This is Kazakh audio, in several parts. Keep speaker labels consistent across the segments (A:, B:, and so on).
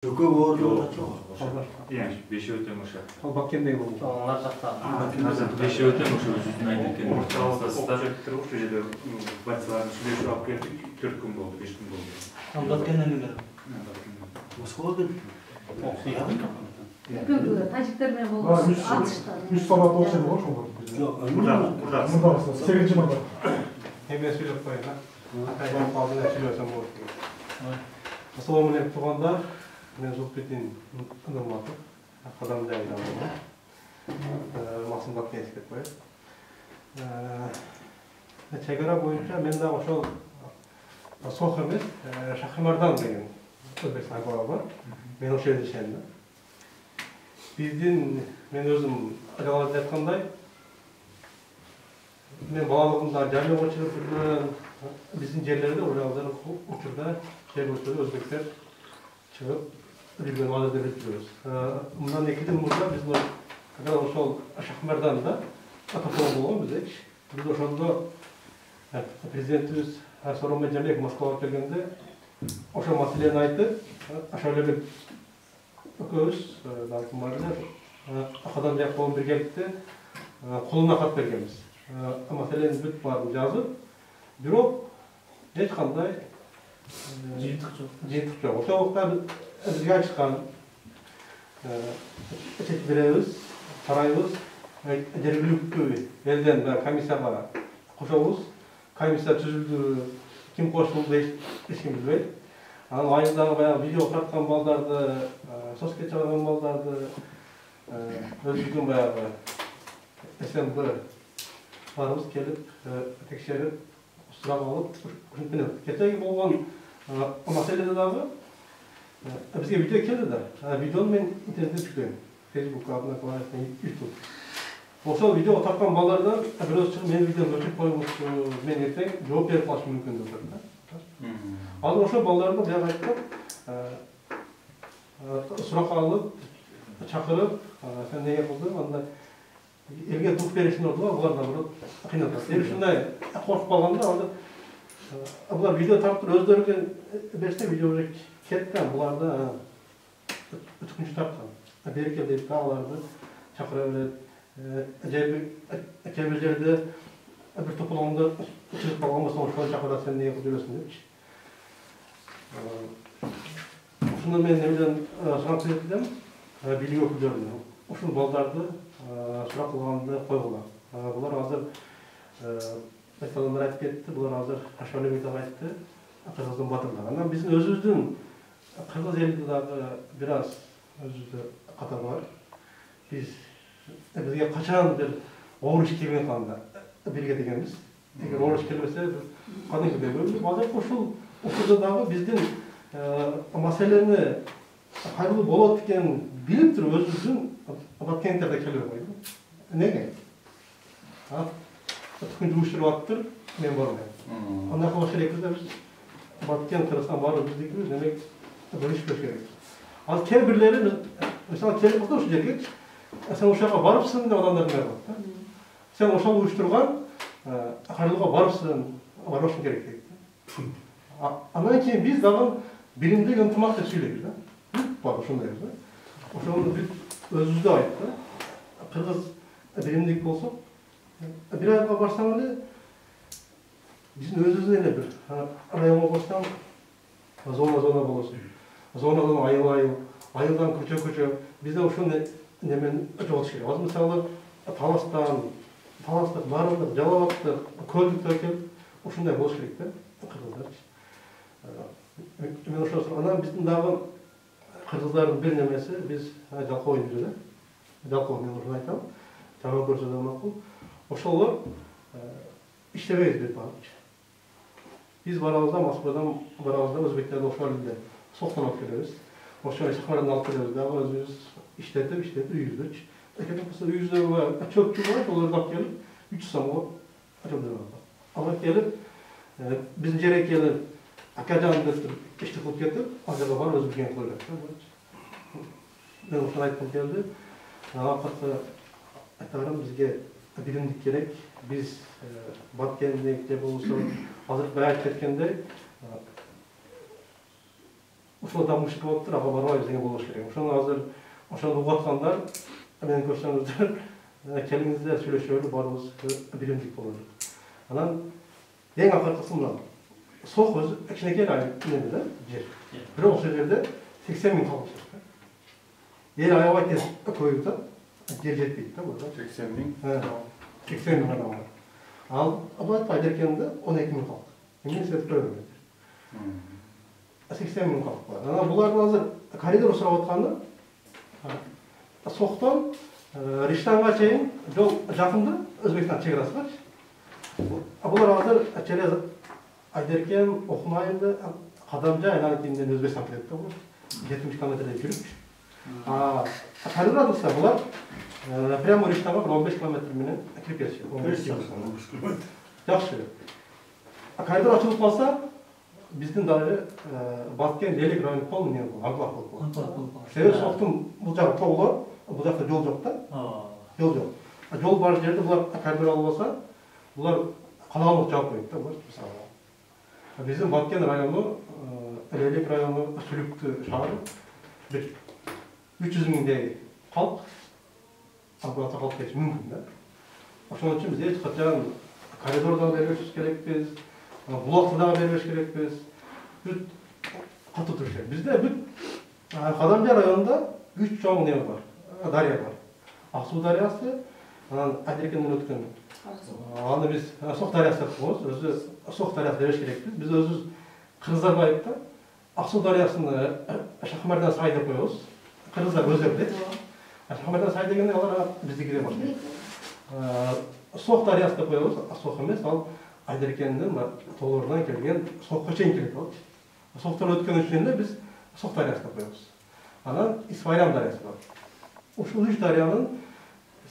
A: Жөкө боордун ачуу.
B: Yani 5 ötem uşak.
C: Al bak kendine bu.
D: Onlar жақта.
B: Назад 5 ötem uşak özünden aytкен.
E: Орталықта оқып жүреді батырлардың сүйлесіп алып келдік 4 күн болды, 5 күн болды.
D: Баткеннен келген.
A: Москвадан.
F: Бүгінгі тәжіктермен болған атышты.
C: 100 сағат болса болады шоңға.
E: Мұрда.
C: Мұрда. 8-ші мұрда. Hemen söyleyip koyayım ha. Ataydan fazla söylüyorsam olur. Assalamu alaikum tuğanlar. Ben Zulfettin Nurmatov. Kadam Cahil Ağabey. Masum Bakı'ya etkilep koyayım. Çegara boyunca ben de oşol Sohır'ımız Şahımar'dan dedim. Özbekistan kola var. Ben o şehirde işendim. Bizden, ben özüm acaladı etkanday. Ben bağlılığımda cami uçurup bizim yerlerde oralarda uçurda yer uçurda Özbekler çıkıp birbirine vaat edip duruyoruz. Bundan 2 yıl burada biz bu kadar oşol Şahımar'dan da atapon boğum bize. Biz oşolda prezidentimiz Soron Cemiyek Moskva'ya geldiğinde oşol meseleni aytı. Aşağıda bir öküz, belki varlar. Akadan yapalım bir geldi. Koluna kat bergenmiz. Meseleni büt barını yazıp, bürok hiç kanday jeytik yok. Oşa vakta bizge çıkan çekbiremiz, sarayımız, dergülük elden komisyara koşuyoruz. Komisyar tüzüldü, kim koşuldu hiç kim bilmeydi. Ayından bayağı video katkan baldardı, soske çalan baldardı, özgün bayağı SMB varımız gelip, tekşerip, sıram alıp, geçen olan meselede dağı bizge video geldi de, videonu ben internette çıkıyorum. Facebook adına kolaylıkla YouTube. Oşal video otaktan ballardan biraz çıkıp benim videomu ölçüp koymuş, ben erten cevap verip açım mümkün olur. Azır oşal ballarında bir ayttık, surak alıp, çakırıp, sen ne yapıldın, onda elge tuğ verişin oldular, bular da burada kıynatıp. Eğer şunday korkup balanda, onda bular video tartıp özlerken berse video olacak ketken, bular da ötükünçü tartkan. Beri deyip dağlardı, çakırabilir. Kemizlerde bir toplamda çıkıp kalmasan şu çakıda sen ne yapıyorsun demiş. Şundan ben ne bileyim sanat ettim, bilgi okuyordum. Şunu baldardı, surak kulağında koyuyorlar. Bunlar hazır mesalanlar ayıp etti, bunlar hazır aşağıya metal ayıptı, Kırgız'dan batırdılar. Ama bizim özümüzün Kırgız elinde daha biraz özümüzde katar var. Biz bizge kaçan bir oğur iş kelgen kanda bilge degenimiz. Eğer oğur iş kelmese kadın gibi böyle. Bazen koşul okulda dağı bizden meseleni hayırlı bolat diken bilip durup özümüzün Batkentlerde keliyor koydu. Nege? Tıkınca uçurup attır, men barmayım. Ondan sonra gerekirse biz Batkent tarafından varız bizdeki demek böyle iş gerek. Az kebirleri mesela kelip bakta şu gerek. Sen uşağa varıpsın da adamlar ne var? Sen uşağı uyuşturgan, hayırlığa varıpsın, varmışsın gerek. Ama ki biz daha bilimde yöntemak da söyleyiz. Bak şundayız. Uşağın özümüzde ait. Kırgız bilimlik olsun. Bir ayakla baştan öyle bizim özümüzde ne bir. Arayama baştan zona bulursun. Zonadan ayıldan köçe. Bizde uşağın nemen жол керек. Az мысалы таластық, барындық, жалауаттық, көлдік келіп, ушундай болуш керек да, кыргыздар. Мен ошо анан биздин дагы кыргыздардын бир немеси, биз жалкоо ойнойт эле. Жалкоо мен ошону айтам. Жаман көрсө да макул. Ошолор иштебейбиз деп барып. Биз барабызда Москвадан барабызда өзбектерди ошол элде соктонуп келебиз. Ошо Шахмардан алып келебиз дагы өзүбүз işletip üyüzdük. Mesela üyüzde çok var, onları da gelip 3 sene açıldılar. Ama gelip bizim gerek gelip akacan dedim işte kılıp getirip acaba var özgürgen koyuyor. Ben o aytım geldi. Hakikaten atarım bizge bilimlik gerek. Biz Batkent'de de bulursa hazır bayat etkende ошол да мушкул болуп туруп ага барбайбыз деген болуш керек. Ошону азыр ошону угуп аткандар менен көрсөңүздөр келиңиздер сүйлөшөлү барыбыз билимдик бололу. Анан эң акыркысы мына Сох өзү кичинекей неме да жер. Бирок ошол жерде 80 миң калып жатат. Эл аябай тез көбөйүп да, жер жетпейт да burada.
G: 80 миң.
C: 80 миң адам бар. Ал абат Айдаркенде 12 миң калды. Эмне себеп көрбөйт. 80 миң калып бар. Анан булардын азыр коридор сурап атканы Сохтон Риштанга чейин жол жакында Өзбекстан чегарасыгачы. Булар азыр через Айдаркен, Окунайымды, Кадамжа айланып кийинден Өзбекстан келет да булар. 70 километрдей жүрүп. Коридор атылса булар прямо Риштанга 15 километр менен кирип кетишет. 15 километр. Жакшы. Коридор ачылып калса, биздин даже Баткен элек району полный не болду, анклав болду. Себеби Соктун бул жагы тоолор, бул жакта жол жок да. Жол жок. Жол бар жерде булар коридор албаса, булар калагандык жаап коет да булар мисалы. Биздин Баткен району, элек району Сүлүктү шаары 300 миңдей калк абалта калып кетиши мүмкүн да. Ошон үчүн биз эч качан коридордо бербеш керекпиз, булакты дагы бербеш керекпиз. Бүт катуу туруш керек. Бизде бүт Кадамжа районунда 3 чоң неме бар, дарыя бар. Аксуу дарыясы, анан Айдаркенден өткөн. Аны биз Сох дарыясы деп коебуз. Өзү Сох дарыясы дебеш керекпиз. Биз өзүбүз Кыргыздарбаевда Аксуу дарыясыны Шахмардан сай деп коебуз. Кыргыздар өздөрү дейт. Шахмардан сай дегенде алар биздики деп баштайт. Сох дарыясы деп коебуз. Сох эмес, ал Айдаркендин тоолорунан келген Сохко чейин келет ал. Сохтон өткөн үчүн эле биз Сох дарыясы деп коебуз. Анан Исфайрам дарыясы бар. Ушул үч дарыянын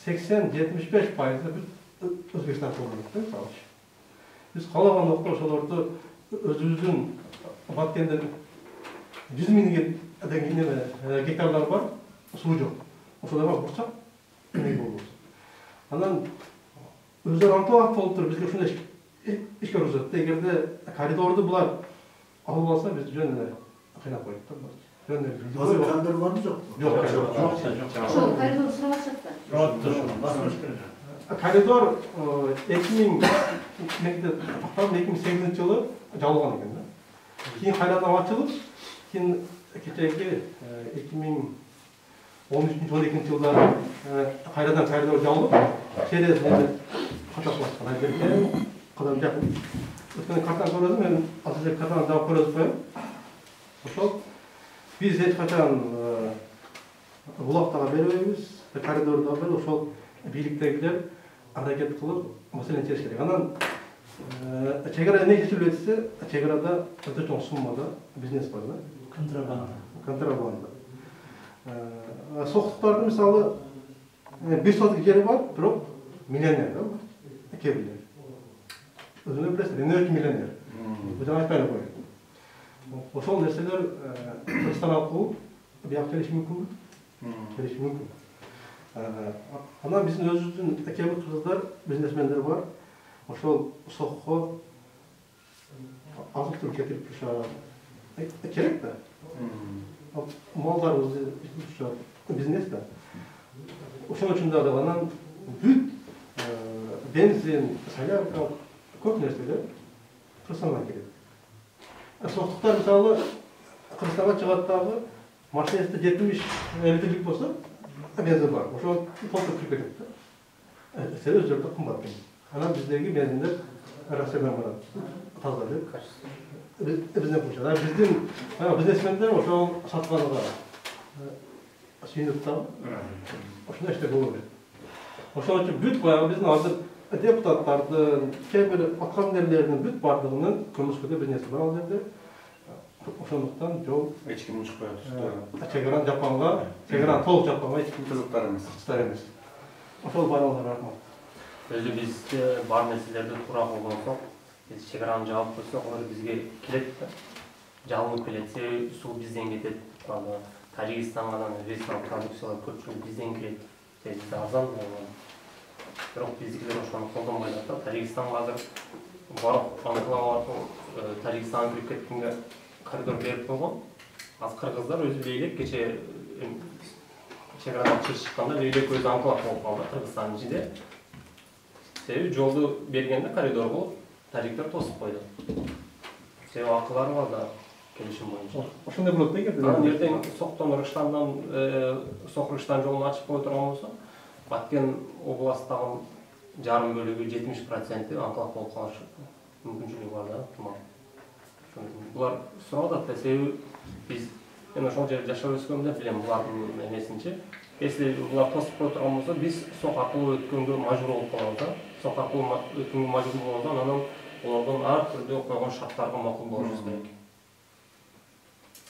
C: 80-75% бүт Өзбекстан тоолорунда мисалы. Биз каалаган убакта ошолорду өзүбүздүн Баткенден 100 миң гектарлар бар, суу жок. Ошолорго бурчак эмне болобуз. Анан өздөрү антуак болуп туруп бизге ушундай иш көрсөттү. Эгерде коридорду булар алып алса, биз жөн эле кыйнап коет да. Жөн эле.
A: Азыр коридор барбы жок?
C: Жок.
F: Ошол коридор сурап атышат да.
C: Коридор 2008-жылы жабылган экен да. Кийин кайрадан ачылып, кийин кечеги 2013-12-жылдары кайрадан коридор жабылып, через неме каташып Айдаркен, Кадамжа. Өткөн картаны көрдүм, мен азыр картаны жаап көрөзүп коем. Ошол биз эч качан булактага бербейбиз, коридордо бер ошол бийликтегилер аракет кылып маселени чечиш керек. Анан чегара эмне чечилип этсе, чегарада өтө чоң суммада бизнес бар да. Контрабанда. Соктуктардын мисалы 1 соток жери бар, бирок миллионер да. Кебилер. Өзүнө билесиз, эмне миллионер. Бул айтпай эле коет. Ошол нерселер Кыргызстан алкуу бияк келиши мүмкүнбү? Келиши мүмкүн. Анан биздин өзүбүздүн кээ бир кыргыздар, бизнесмендер бар. Ошол Сохко азык-түлүк кетирип турушат. Керек да. Малдарыбызды турушат. Бизнес да. Ошон үчүн дагы анан бүт бензин, солярка, көп нерселер Кыргызстандан келет. Соқтуктар мисалы Кыргызстанга чыгат дагы машинасы 70-50 литрлик болсо, бензин бар. Ошол толтуруп кирип кетет да. Себеби жерде кымбат. Анан биздеги бензиндер Россиядан барат. Таза эле. Бизден кушат. Биздин бизнесмендер ошол сатканга сүйүнүп да. Ошондой иште боло берет. Ошол үчүн бүт баягы биздин азыр депутаттардын, кээ бир аткаминерлердин бүт бардыгынын көмүскөдө бизнеси бар ал жерде. Ошондуктан жол
G: Эч ким чыкпай атышты.
C: Чегараны жапканга, чегараны толук жапканга эч ким
G: Кызыктар эмес.
C: эмес. Ошол бааларга рахмат.
H: Өзү бизде бар нерселерди туура колдонсок, биз чегараны жаап койсок, алар бизге келет да. Жалынып келет, себеби суу бизден кетет. Тажикстандан Өзбекстан продукциялар көпчүлүгү бизден келет. Бизде арзан болгон. Бирок биздикилер ошону колдонбой жатат. Тажикстанга азыр барып аныкалап Тажикстанга кирип кеткенге коридор берип койгон. Az Kırgızlar özü beylek geçe çekradan çıkışkanda beylek özü anklap olup kaldı Kırgızstanın içinde. Sebebi yoldu bergende koridor bulup tarikler tosip koydu. Sebebi akılları var da gelişim boyunca.
C: Oşunda bulut ne geldi?
H: Nereden Soktan Rıştan'dan Sokrıştan yolunu açıp koyduğum olsa Batken oblastağın jarım bölügü 70% anklap olup kalış mümkünçülüğü var da tamam. Bular sırada da sebebi biz yani şu жерде жашап өскөндө билем булардын эмесинчи. Если булар тосуп отурган болсо, биз сок аркылуу өткөнгө мажбур болуп калабыз да. Сок аркылуу өткөнгө мажбур болгондо анан олордон ар түрдүү койгон шарттарга макул болушубуз керек.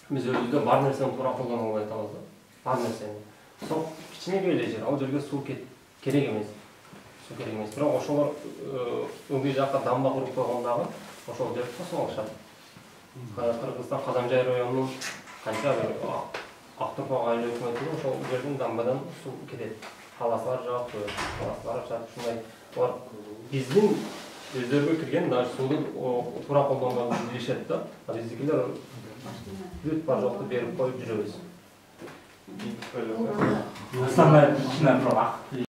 H: Биз өзүбүздө бар нерсени туура колдоно албай атабыз да. Бар нерсени. Сок кичинекей эле жер, ал жерге суу керек эмес. Суу керек эмес. Бирок ошолор өңгөй жакка дамба куруп койгондагы ошол жерди тосуп алышат. Кыргызстан Казанжай районунун канча бир Актурпак айыл өкмөтүнүн ошол жердин дамбадан суу кетет. Халаслар жаап коет, халаслар ачат. Ушундай булар биздин өздөргө кирген даже сууну туура колдонгонду билишет да. Биздикилер бүт бар жокту берип коюп жүрөбүз.
B: Основная причина